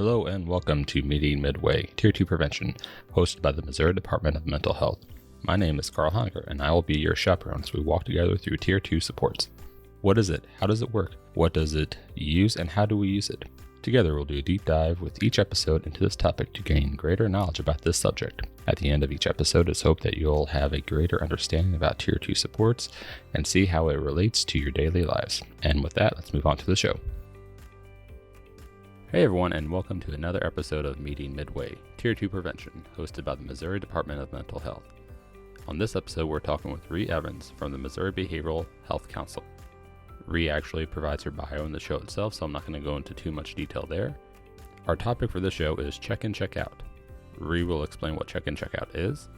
Hello and welcome to Meeting Midway, Tier 2 Prevention, hosted by the Missouri Department of Mental Health. My name is Carl Honger, and I will be your chaperone as we walk together through Tier 2 supports. What is it? How does it work? What does it use, and how do we use it? Together, we'll do a deep dive with each episode into this topic to gain greater knowledge about this subject. At the end of each episode, it's hoped that you'll have a greater understanding about Tier 2 supports and see how it relates to your daily lives. And with that, let's move on to the show. Hey everyone, and welcome to another episode of Meeting Midway, Tier 2 Prevention, hosted by the Missouri Department of Mental Health. On this episode, we're talking with Rhi Evans from the Missouri Behavioral Health Council. Rhi actually provides her bio in the show itself, so I'm not going to go into too much detail there. Our topic for this show is check-in, check-out. Rhi will explain what check-in, check-out is,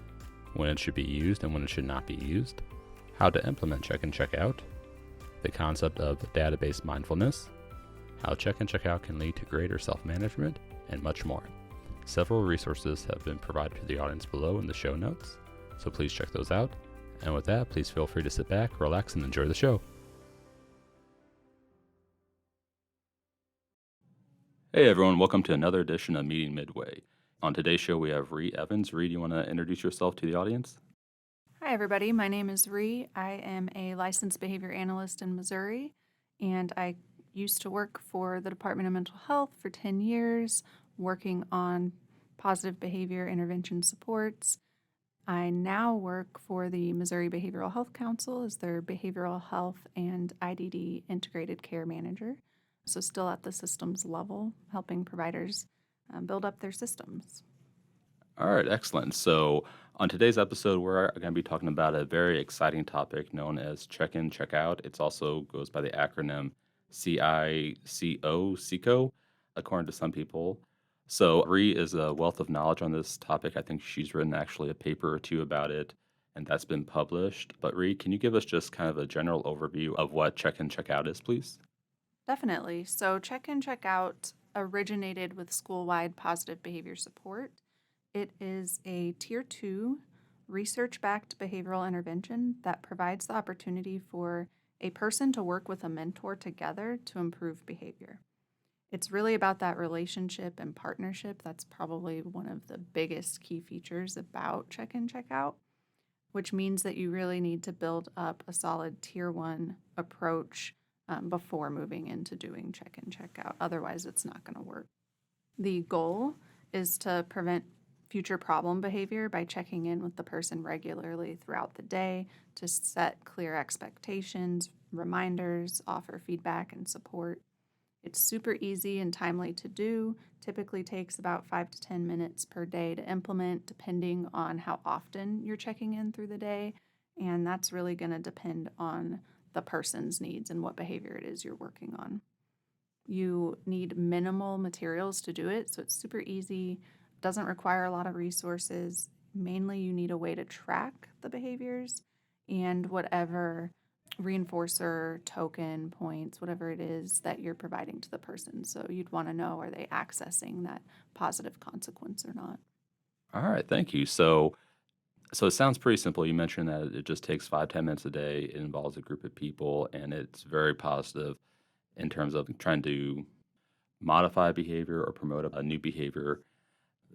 when it should be used and when it should not be used, how to implement check-in, check-out, the concept of database mindfulness, how check-in, check-out can lead to greater self-management, and much more. Several resources have been provided to the audience below in the show notes, so please check those out. And with that, please feel free to sit back, relax, and enjoy the show. Hey everyone, welcome to another edition of Meeting Midway. On today's show, we have Rhi Evans. Rhi, do you want to introduce yourself to the audience? Hi everybody, my name is Rhi. I am a licensed behavior analyst in Missouri, and I used to work for the Department of Mental Health for 10 years, working on positive behavior intervention supports. I now work for the Missouri Behavioral Health Council as their behavioral health and IDD integrated care manager. So still at the systems level, helping providers build up their systems. All right, excellent. So on today's episode, we're going to be talking about a very exciting topic known as check-in, check-out. It also goes by the acronym CICO, according to some people. So Rhi is a wealth of knowledge on this topic. I think she's written actually a paper or two about it, and that's been published. But Rhi, can you give us just kind of a general overview of what check-in, check-out is, please? Definitely. So check-in, check-out originated with school-wide positive behavior support. It is a Tier 2 research-backed behavioral intervention that provides the opportunity for a person to work with a mentor together to improve behavior. It's really about that relationship and partnership. That's probably one of the biggest key features about check-in, check-out, which means that you really need to build up a solid Tier 1 approach before moving into doing check-in, check-out. Otherwise, it's not going to work. The goal is to prevent future problem behavior by checking in with the person regularly throughout the day to set clear expectations, reminders, offer feedback, and support. It's super easy and timely to do. Typically takes about 5 to 10 minutes per day to implement, depending on how often you're checking in through the day. And that's really going to depend on the person's needs and what behavior it is you're working on. You need minimal materials to do it, so it's super easy, doesn't require a lot of resources. Mainly you need a way to track the behaviors and whatever reinforcer, token, points, whatever it is that you're providing to the person. So you'd want to know, are they accessing that positive consequence or not? All right, thank you. So it sounds pretty simple. You mentioned that it just takes 5-10 minutes a day. It involves a group of people, and it's very positive in terms of trying to modify behavior or promote a new behavior.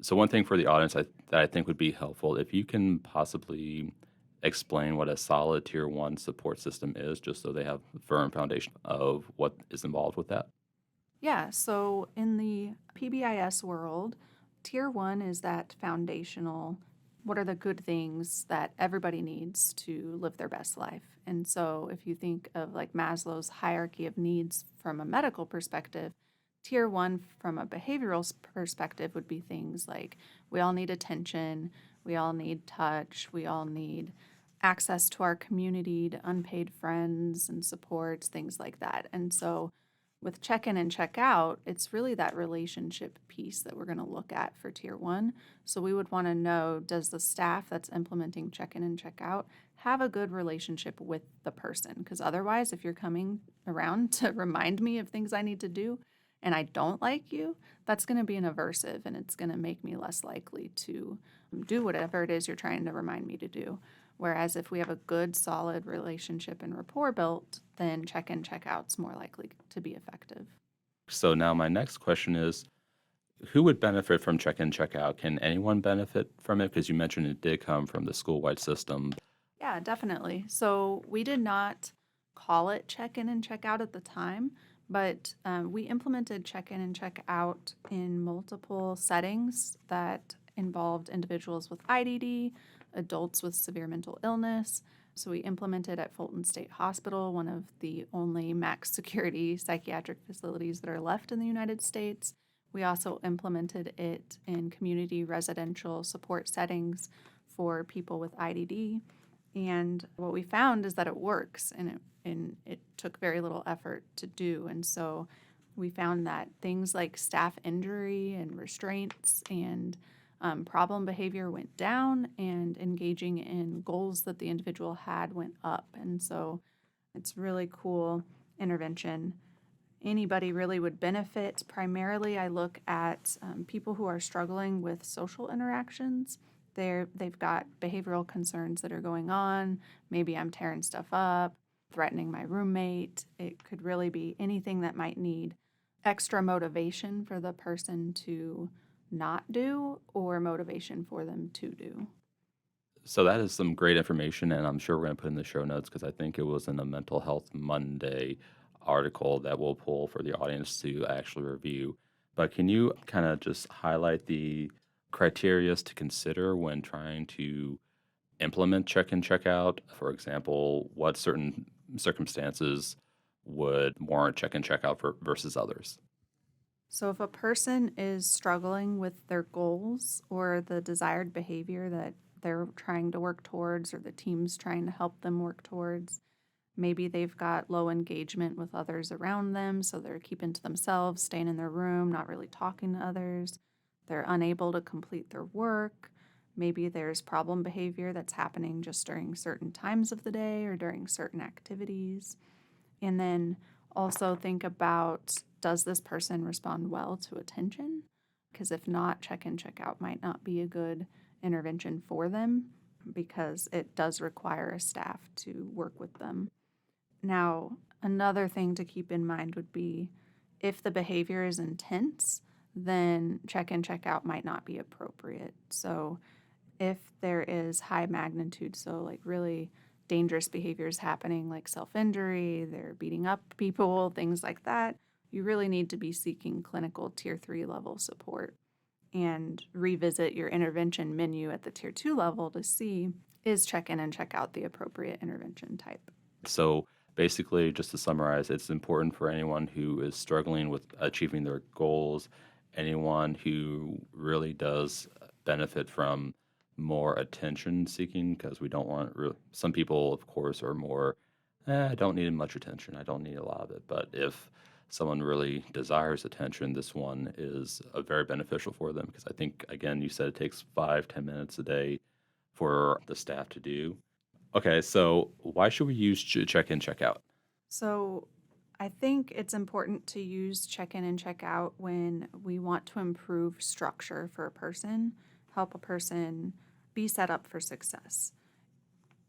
So one thing for the audience that I think would be helpful, if you can possibly explain what a solid Tier 1 support system is, just so they have a firm foundation of what is involved with that. Yeah, so in the PBIS world, Tier 1 is that foundational, what are the good things that everybody needs to live their best life? And so if you think of like Maslow's hierarchy of needs from a medical perspective, Tier 1 from a behavioral perspective would be things like we all need attention, we all need touch, we all need access to our community, to unpaid friends and supports, things like that. And so with check-in and check-out, it's really that relationship piece that we're going to look at for Tier 1. So we would want to know, does the staff that's implementing check-in and check-out have a good relationship with the person? Because otherwise, if you're coming around to remind me of things I need to do and I don't like you, that's going to be an aversive, and it's going to make me less likely to do whatever it is you're trying to remind me to do. Whereas if we have a good, solid relationship and rapport built, then check-in, check-out's more likely to be effective. So now my next question is, Who would benefit from check-in, check-out? Can anyone benefit from it? Because you mentioned it did come from the school-wide system. Yeah, definitely. So we did not call it check in and check out at the time, but we implemented check in and check out in multiple settings that involved individuals with IDD, adults with severe mental illness. So we implemented at Fulton State Hospital, one of the only max security psychiatric facilities that are left in the United States. We also implemented it in community residential support settings for people with IDD. And what we found is that it works, and it took very little effort to do. And so we found that things like staff injury and restraints and problem behavior went down, and engaging in goals that the individual had went up. And so it's really cool intervention. Anybody really would benefit. Primarily, I look at people who are struggling with social interactions. They've got behavioral concerns that are going on. Maybe I'm tearing stuff up, threatening my roommate. It could really be anything that might need extra motivation for the person to not do or motivation for them to do. So that is some great information, and I'm sure we're going to put in the show notes because I think it was in a Mental Health Monday article that we'll pull for the audience to actually review. But can you kind of just highlight the criteria to consider when trying to implement check-in, check-out? For example, what certain circumstances would warrant check-in, check-out versus others? So, if a person is struggling with their goals or the desired behavior that they're trying to work towards, or the team's trying to help them work towards, maybe they've got low engagement with others around them, so they're keeping to themselves, staying in their room, not really talking to others. They're unable to complete their work. Maybe there's problem behavior that's happening just during certain times of the day or during certain activities. And then also think about, does this person respond well to attention? Because if not, check in, check out might not be a good intervention for them, because it does require a staff to work with them. Now, another thing to keep in mind would be, if the behavior is intense, then check in, check out might not be appropriate. So if there is high magnitude, so like really dangerous behaviors happening, like self-injury, they're beating up people, things like that, you really need to be seeking clinical tier 3 level support and revisit your intervention menu at the tier 2 level to see, is check in and check out the appropriate intervention type. So basically, just to summarize, it's important for anyone who is struggling with achieving their goals, anyone who really does benefit from more attention seeking, because we don't want some people, of course, are more, I don't need much attention. I don't need a lot of it. But if someone really desires attention, this one is very beneficial for them, because I think, again, you said it takes 5-10 minutes a day for the staff to do. Okay, so why should we use check in, check out? So I think it's important to use check in and check out when we want to improve structure for a person, help a person be set up for success.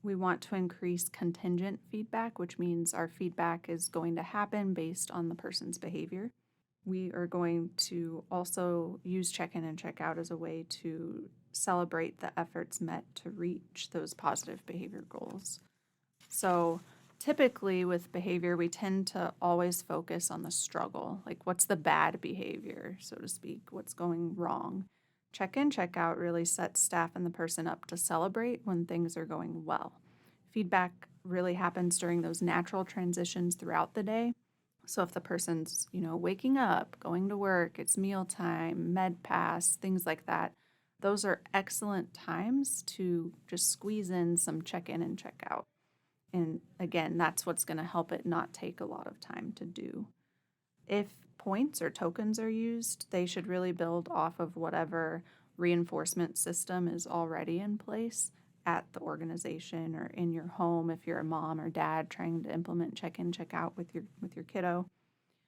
We want to increase contingent feedback, which means our feedback is going to happen based on the person's behavior. We are going to also use check in and check out as a way to celebrate the efforts met to reach those positive behavior goals. So typically with behavior, we tend to always focus on the struggle, like what's the bad behavior, so to speak, what's going wrong. Check in, check out really sets staff and the person up to celebrate when things are going well. Feedback really happens during those natural transitions throughout the day. So if the person's, waking up, going to work, it's mealtime, med pass, things like that, those are excellent times to just squeeze in some check in and check out. And again, that's what's going to help it not take a lot of time to do. If points or tokens are used, they should really build off of whatever reinforcement system is already in place at the organization or in your home if you're a mom or dad trying to implement check-in, check-out with your kiddo.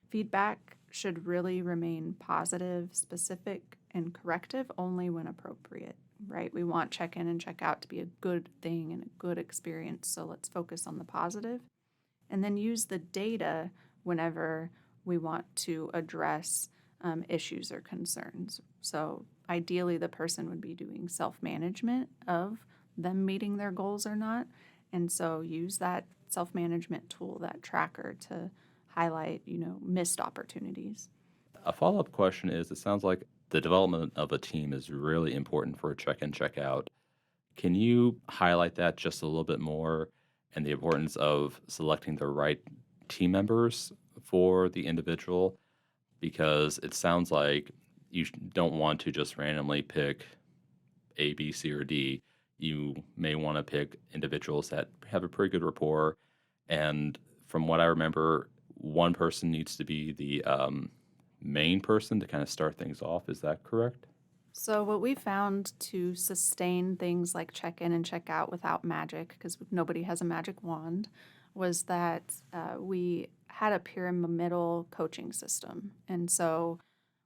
Feedback should really remain positive, specific, and corrective only when appropriate, right? We want check-in and check-out to be a good thing and a good experience, so let's focus on the positive. And then use the data whenever we want to address issues or concerns. So ideally, the person would be doing self-management of them meeting their goals or not. And so use that self-management tool, that tracker, to highlight, missed opportunities. A follow-up question is, it sounds like the development of a team is really important for a check-in, check-out. Can you highlight that just a little bit more and the importance of selecting the right team members for the individual? Because it sounds like you don't want to just randomly pick A, B, C, or D. You may want to pick individuals that have a pretty good rapport. And from what I remember, one person needs to be the main person to kind of start things off. Is that correct? So what we found to sustain things like check-in and check-out without magic, because nobody has a magic wand, was that we had a pyramidal coaching system. And so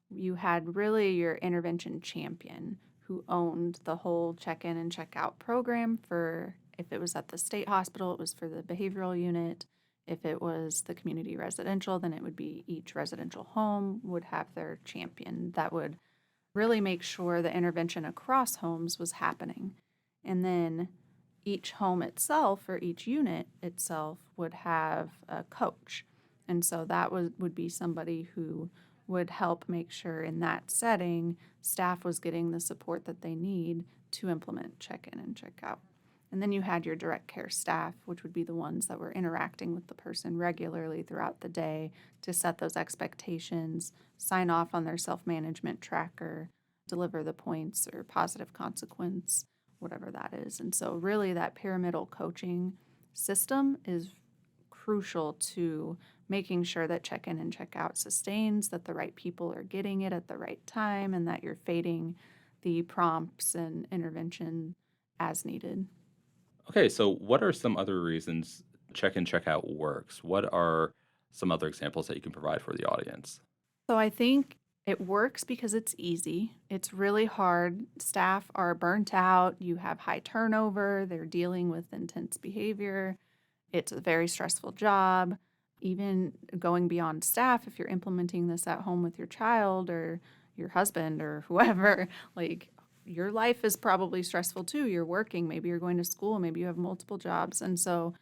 you had really your intervention champion who owned the whole check-in and check-out program. For if it was at the state hospital, it was for the behavioral unit. If it was the community residential, then it would be each residential home would have their champion that would really make sure the intervention across homes was happening. And then each home itself, or each unit itself, would have a coach. And so that would be somebody who would help make sure in that setting staff was getting the support that they need to implement check-in and check-out. And then you had your direct care staff, which would be the ones that were interacting with the person regularly throughout the day to set those expectations, sign off on their self-management tracker, deliver the points or positive consequence, whatever that is. And so really that pyramidal coaching system is crucial to making sure that check-in and check-out sustains, that the right people are getting it at the right time, and that you're fading the prompts and intervention as needed. Okay, so what are some other reasons check-in, check-out works? What are some other examples that you can provide for the audience? So I think it works because it's easy. It's really hard. Staff are burnt out. You have high turnover. They're dealing with intense behavior. It's a very stressful job. Even going beyond staff, if you're implementing this at home with your child or your husband or whoever, like your life is probably stressful too. You're working, maybe you're going to school, maybe you have multiple jobs. And so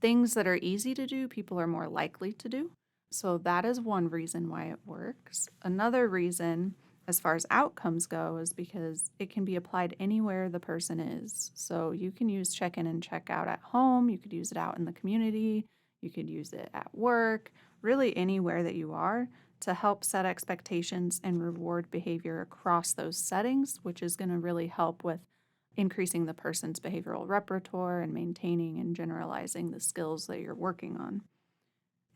things that are easy to do, people are more likely to do. So that is one reason why it works. Another reason, as far as outcomes go, is because it can be applied anywhere the person is. So you can use check-in and check-out at home. You could use it out in the community. You could use it at work, really anywhere that you are, to help set expectations and reward behavior across those settings, which is going to really help with increasing the person's behavioral repertoire and maintaining and generalizing the skills that you're working on.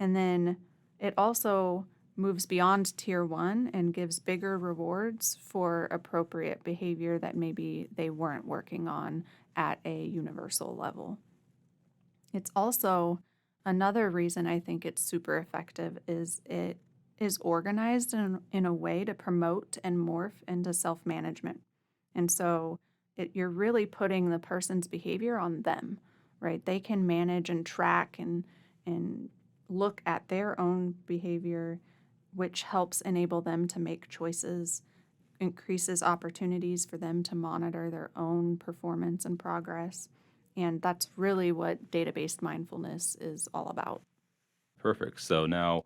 And then it also moves beyond tier 1 and gives bigger rewards for appropriate behavior that maybe they weren't working on at a universal level. It's also another reason I think it's super effective is it is organized in a way to promote and morph into self-management. And so you're really putting the person's behavior on them, right? They can manage and track and look at their own behavior, which helps enable them to make choices, increases opportunities for them to monitor their own performance and progress. And that's really what data-based mindfulness is all about. Perfect. So now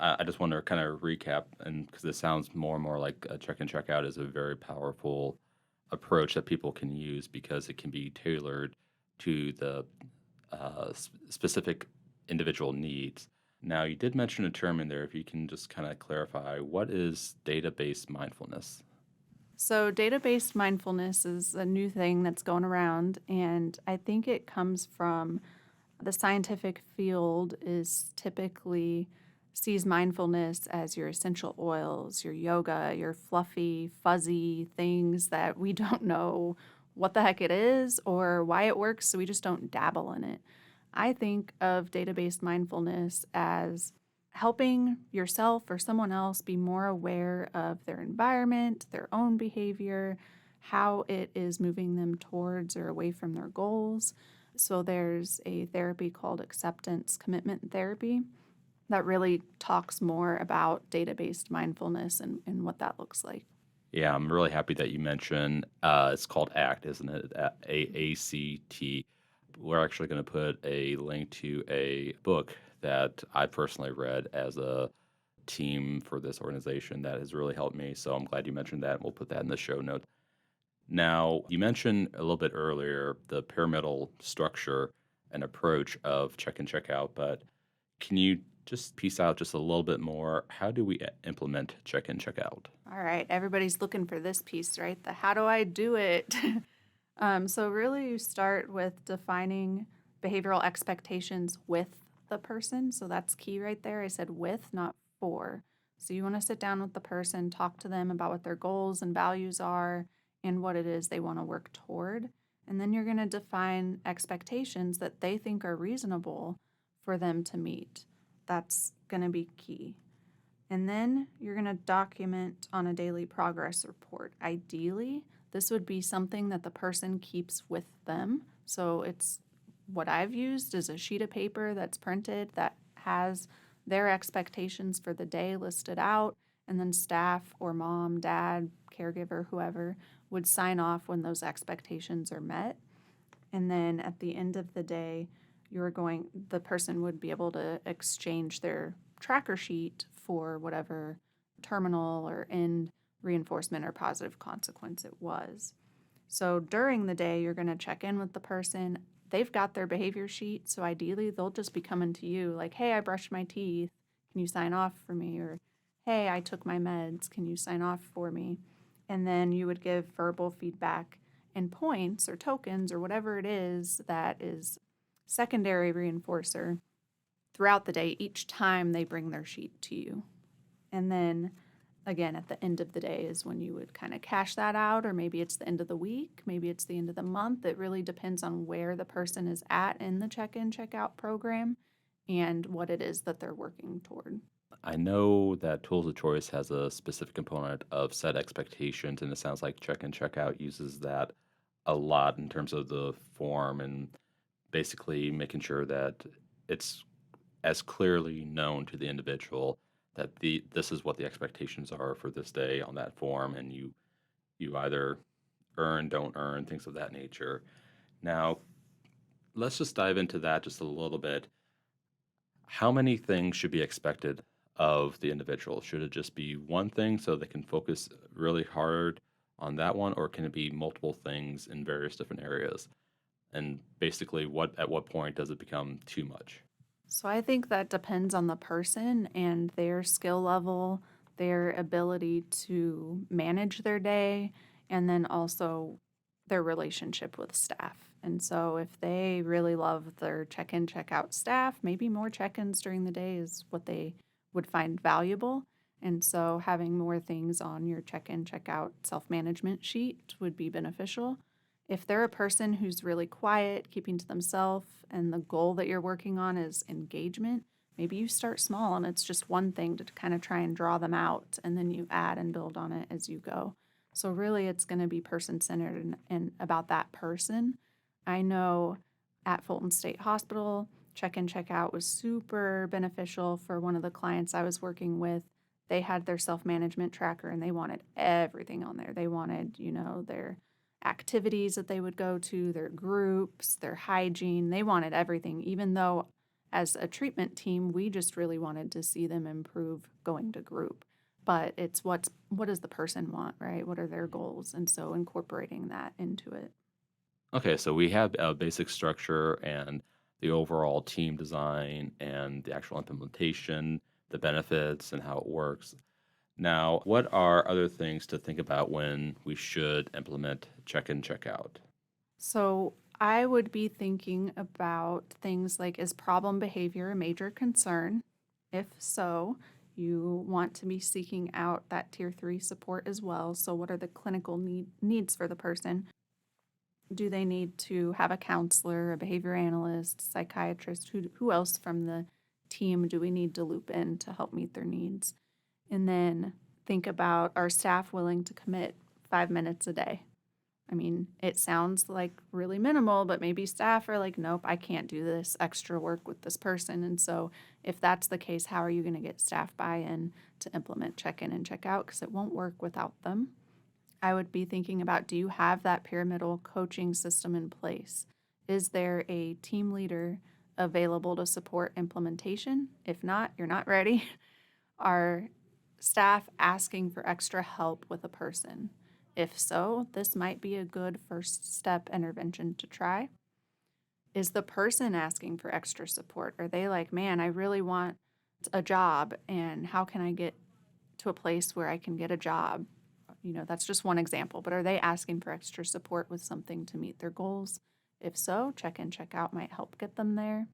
I just want to kind of recap, and because this sounds more and more like a check-in, check-out is a very powerful approach that people can use because it can be tailored to the specific individual needs. Now, you did mention a term in there. If you can just kind of clarify, what is data-based mindfulness? So data-based mindfulness is a new thing that's going around, and I think it comes from the scientific field is typically sees mindfulness as your essential oils, your yoga, your fluffy, fuzzy things that we don't know what the heck it is or why it works, so we just don't dabble in it. I think of data-based mindfulness as helping yourself or someone else be more aware of their environment, their own behavior, how it is moving them towards or away from their goals. So there's a therapy called acceptance commitment therapy that really talks more about data-based mindfulness and what that looks like. Yeah, I'm really happy that you mentioned it's called ACT, isn't it? AACT. We're actually going to put a link to a book that I personally read as a team for this organization that has really helped me. So I'm glad you mentioned that. We'll put that in the show notes. Now, you mentioned a little bit earlier the pyramidal structure and approach of check in, check out, but can you just piece out just a little bit more? How do we implement check in, check out? All right, everybody's looking for this piece, right? The how do I do it? So really you start with defining behavioral expectations with the person. So that's key right there. I said with, not for. So you want to sit down with the person, talk to them about what their goals and values are and what it is they want to work toward. And then you're going to define expectations that they think are reasonable for them to meet. That's going to be key. And then you're going to document on a daily progress report. Ideally, this would be something that the person keeps with them. So it's what I've used is a sheet of paper that's printed that has their expectations for the day listed out, and then staff or mom, dad, caregiver, whoever would sign off when those expectations are met. And then at the end of the day, the person would be able to exchange their tracker sheet for whatever terminal or end reinforcement or positive consequence it was. So during the day, you're going to check in with the person. They've got their behavior sheet, so ideally they'll just be coming to you like, hey, I brushed my teeth. Can you sign off for me? Or, hey, I took my meds. Can you sign off for me? And then you would give verbal feedback and points or tokens or whatever it is that is secondary reinforcer throughout the day each time they bring their sheet to you. And then again, at the end of the day is when you would kind of cash that out, or maybe it's the end of the week, maybe it's the end of the month. It really depends on where the person is at in the check-in, check-out program and what it is that they're working toward. I know that Tools of Choice has a specific component of set expectations, and it sounds like check in, check out uses that a lot in terms of the form and basically making sure that it's as clearly known to the individual that this is what the expectations are for this day on that form, and you either earn, don't earn, things of that nature. Now, let's just dive into that just a little bit. How many things should be expected of the individual? Should it just be one thing so they can focus really hard on that one, or can it be multiple things in various different areas? And basically, at what point does it become too much? So I think that depends on the person and their skill level, their ability to manage their day, and then also their relationship with staff. And so if they really love their check-in, check-out staff, maybe more check-ins during the day is what they would find valuable. And so having more things on your check-in, check-out self-management sheet would be beneficial. If they're a person who's really quiet, keeping to themselves, and the goal that you're working on is engagement, maybe you start small and it's just one thing to kind of try and draw them out, and then you add and build on it as you go. So really it's going to be person-centered and about that person. I know at Fulton State Hospital, check-in, check-out was super beneficial for one of the clients I was working with. They had their self-management tracker and they wanted everything on there. They wanted, their activities that they would go to, their groups, their hygiene. They wanted everything, even though as a treatment team, we just really wanted to see them improve going to group. But it's what does the person want, right? What are their goals? And so incorporating that into it. Okay, so we have a basic structure and the overall team design and the actual implementation, the benefits, and how it works. Now, what are other things to think about when we should implement check in, check out? So I would be thinking about things like, is problem behavior a major concern? If so, you want to be seeking out that tier 3 support as well. So what are the clinical needs for the person? Do they need to have a counselor, a behavior analyst, psychiatrist? Who else from the team do we need to loop in to help meet their needs? And then think about, are staff willing to commit 5 minutes a day? I mean, it sounds like really minimal, but maybe staff are like, nope, I can't do this extra work with this person. And so, if that's the case, how are you going to get staff buy in to implement check in and check out? Because it won't work without them. I would be thinking about, do you have that pyramidal coaching system in place? Is there a team leader available to support implementation? If not, you're not ready. Are staff asking for extra help with a person? If so, this might be a good first step intervention to try. Is the person asking for extra support? Are they like, man, I really want a job, and how can I get to a place where I can get a job? That's just one example, but are they asking for extra support with something to meet their goals? If so, check in, check out might help get them there.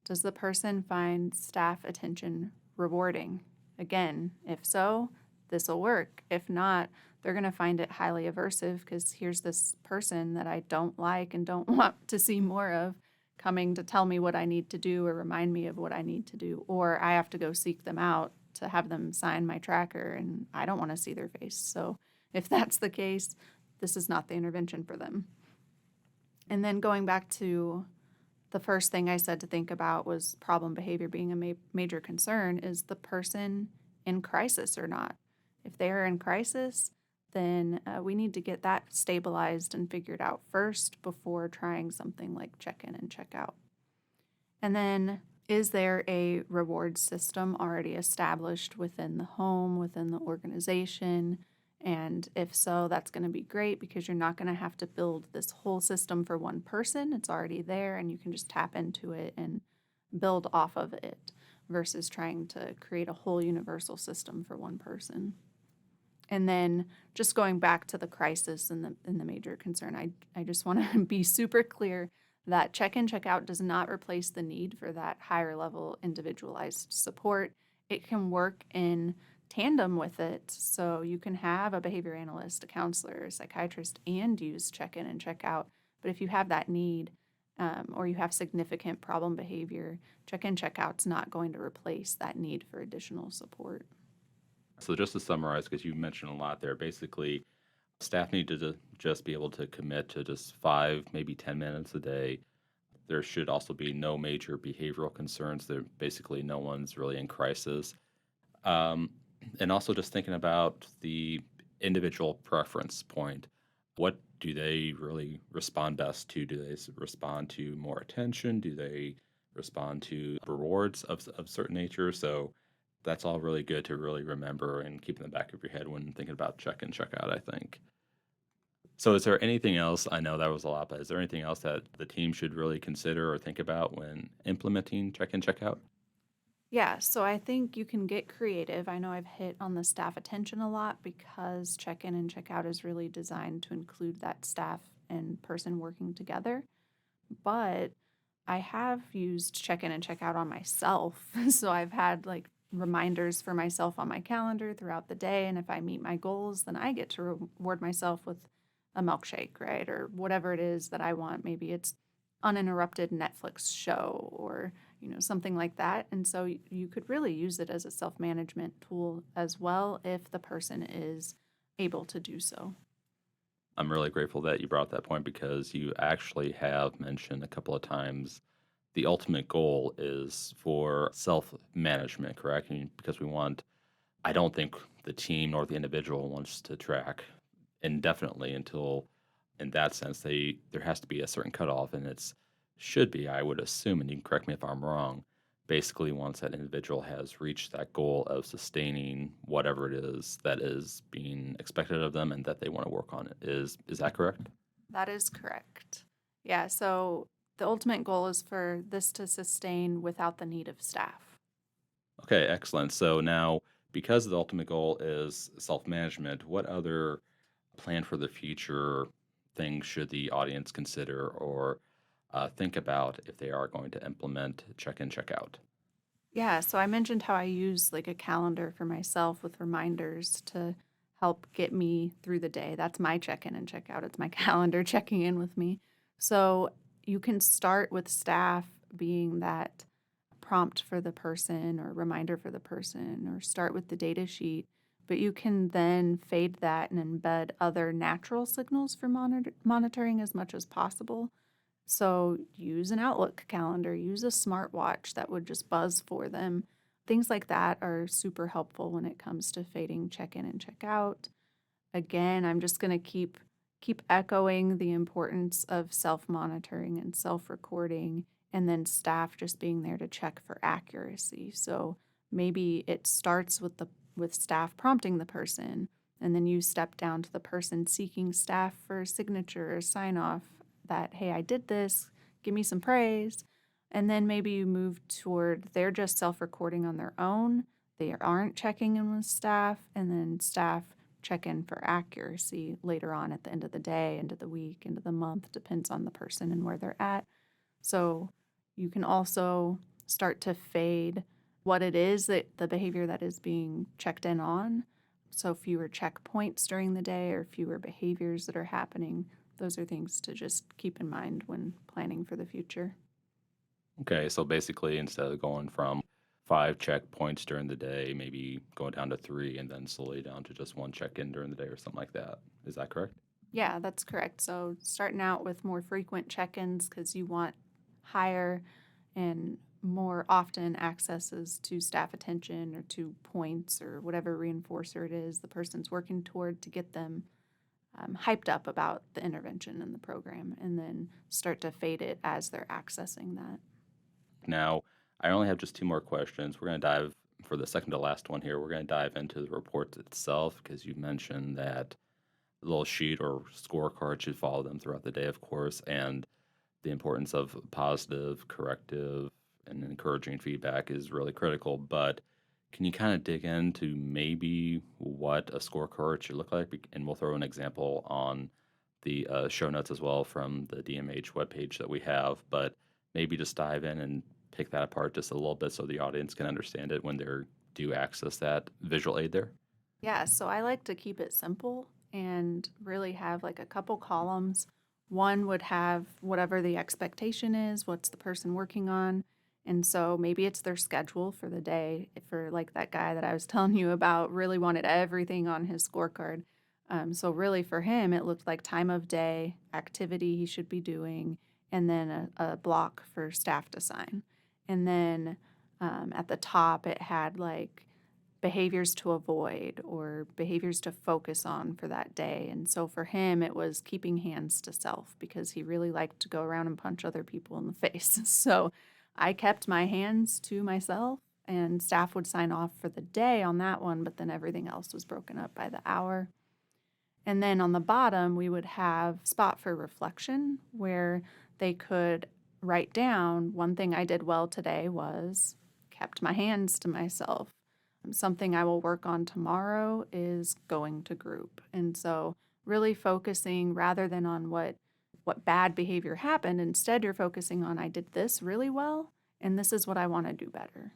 Does the person find staff attention rewarding? Again, if so, this will work. If not, they're going to find it highly aversive because here's this person that I don't like and don't want to see more of coming to tell me what I need to do or remind me of what I need to do, or I have to go seek them out to have them sign my tracker and I don't want to see their face. So if that's the case, this is not the intervention for them. And then going back to the first thing I said to think about was problem behavior being a major concern. Is the person in crisis or not? If they are in crisis, then we need to get that stabilized and figured out first before trying something like check in and check out. And then, is there a reward system already established within the home, within the organization? And if so, that's going to be great because you're not going to have to build this whole system for one person. It's already there and you can just tap into it and build off of it versus trying to create a whole universal system for one person. And then just going back to the crisis and the major concern, I just want to be super clear that check in, check out does not replace the need for that higher level individualized support. It can work in tandem with it. So you can have a behavior analyst, a counselor, a psychiatrist, and use check in and check out. But if you have that need or you have significant problem behavior, check in, check out's not going to replace that need for additional support. So just to summarize, because you mentioned a lot there, basically staff need to just be able to commit to just 5, maybe 10 minutes a day. There should also be no major behavioral concerns. There basically no one's really in crisis. And also just thinking about the individual preference point. What do they really respond best to? Do they respond to more attention? Do they respond to rewards of certain nature? So that's all really good to really remember and keep in the back of your head when thinking about check in, check out, I think. So is there anything else? I know that was a lot, but is there anything else that the team should really consider or think about when implementing check in, check out? Yeah, so I think you can get creative. I know I've hit on the staff attention a lot because check in and check out is really designed to include that staff and person working together. But I have used check in and check out on myself. So I've had like reminders for myself on my calendar throughout the day. And if I meet my goals, then I get to reward myself with a milkshake, right? Or whatever it is that I want. Maybe it's uninterrupted Netflix show or something like that. And so you could really use it as a self-management tool as well if the person is able to do so. I'm really grateful that you brought that point because you actually have mentioned a couple of times the ultimate goal is for self-management, correct? And because I don't think the team nor the individual wants to track indefinitely until, in that sense, there has to be a certain cutoff, and should be, I would assume, and you can correct me if I'm wrong, basically once that individual has reached that goal of sustaining whatever it is that is being expected of them and that they want to work on it. Is that correct? That is correct. Yeah, so the ultimate goal is for this to sustain without the need of staff. Okay, excellent. So now, because the ultimate goal is self-management, what other plan for the future things should the audience consider or think about if they are going to implement check in, check out? Yeah, so I mentioned how I use like a calendar for myself with reminders to help get me through the day. That's my check in and check out. It's my calendar checking in with me. So you can start with staff being that prompt for the person or reminder for the person, or start with the data sheet but you can then fade that and embed other natural signals for monitoring as much as possible. So use an Outlook calendar, use a smartwatch that would just buzz for them. Things like that are super helpful when it comes to fading check-in and check-out. Again, I'm just going to keep echoing the importance of self-monitoring and self-recording, and then staff just being there to check for accuracy. So maybe it starts with staff prompting the person, and then you step down to the person seeking staff for a signature or sign off that, hey, I did this, give me some praise. And then maybe you move toward they're just self-recording on their own. They aren't checking in with staff, and then staff check in for accuracy later on at the end of the day, end of the week, end of the month, depends on the person and where they're at. So you can also start to fade what it is that the behavior that is being checked in on. So fewer checkpoints during the day or fewer behaviors that are happening. Those are things to just keep in mind when planning for the future. Okay, so basically, instead of going from 5 checkpoints during the day, maybe going down to 3 and then slowly down to just 1 check-in during the day or something like that. Is that correct? Yeah, that's correct. So starting out with more frequent check-ins because you want higher and more often accesses to staff attention or to points or whatever reinforcer it is the person's working toward to get them hyped up about the intervention and the program, and then start to fade it as they're accessing that. Now, I only have just 2 more questions. We're going to dive, for the second to last one here, we're going to dive into the report itself because you mentioned that the little sheet or scorecard should follow them throughout the day, of course, and the importance of positive, corrective, and encouraging feedback is really critical. But can you kind of dig into maybe what a scorecard should look like? And we'll throw an example on the show notes as well from the DMH webpage that we have. But maybe just dive in and pick that apart just a little bit so the audience can understand it when they do access that visual aid there. Yeah, so I like to keep it simple and really have like a couple columns. One would have whatever the expectation is, what's the person working on. And so maybe it's their schedule for the day. For like that guy that I was telling you about, really wanted everything on his scorecard. So really for him, it looked like time of day, activity he should be doing, and then a block for staff to sign. And then at the top, it had like behaviors to avoid or behaviors to focus on for that day. And so for him, it was keeping hands to self because he really liked to go around and punch other people in the face. So I kept my hands to myself, and staff would sign off for the day on that one, but then everything else was broken up by the hour. And then on the bottom, we would have spot for reflection where they could write down one thing I did well today was kept my hands to myself. Something I will work on tomorrow is going to group. And so really focusing rather than on what bad behavior happened, instead you're focusing on I did this really well and this is what I want to do better.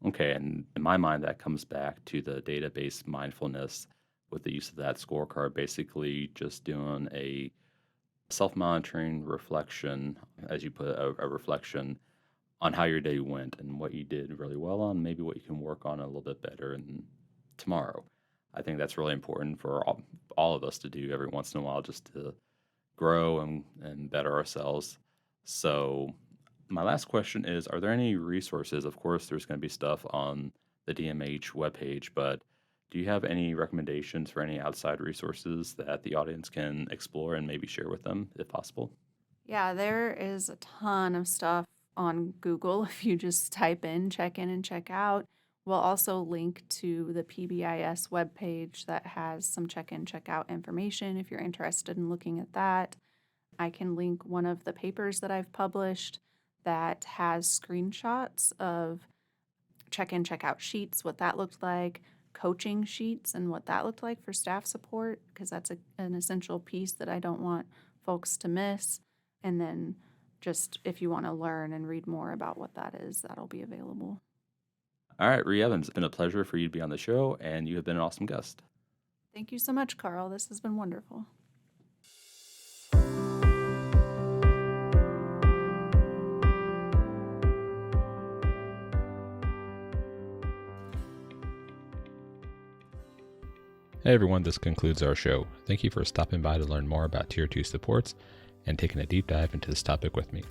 Okay, and in my mind, that comes back to the database mindfulness with the use of that scorecard, basically just doing a self-monitoring reflection, as you put a reflection on how your day went and what you did really well on, maybe what you can work on a little bit better in tomorrow. I think that's really important for all of us to do every once in a while just to grow and better ourselves. So my last question is, are there any resources? Of course, there's going to be stuff on the DMH webpage, but do you have any recommendations for any outside resources that the audience can explore and maybe share with them if possible? Yeah, there is a ton of stuff on Google. If you just type in check in and check out, we'll also link to the PBIS webpage that has some check in, check out information if you're interested in looking at that. I can link one of the papers that I've published that has screenshots of check in, check out sheets, what that looked like, coaching sheets, and what that looked like for staff support, because that's an essential piece that I don't want folks to miss. And then just if you want to learn and read more about what that is, that'll be available. All right, Rhi Evans, it's been a pleasure for you to be on the show, and you have been an awesome guest. Thank you so much, Carl. This has been wonderful. Hey everyone, this concludes our show. Thank you for stopping by to learn more about Tier 2 supports and taking a deep dive into this topic with me.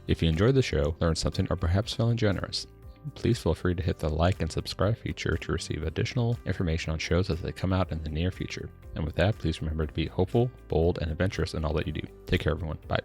If you enjoyed the show, learned something, or perhaps feeling generous, please feel free to hit the like and subscribe feature to receive additional information on shows as they come out in the near future. And with that, please remember to be hopeful, bold, and adventurous in all that you do. Take care, everyone. Bye.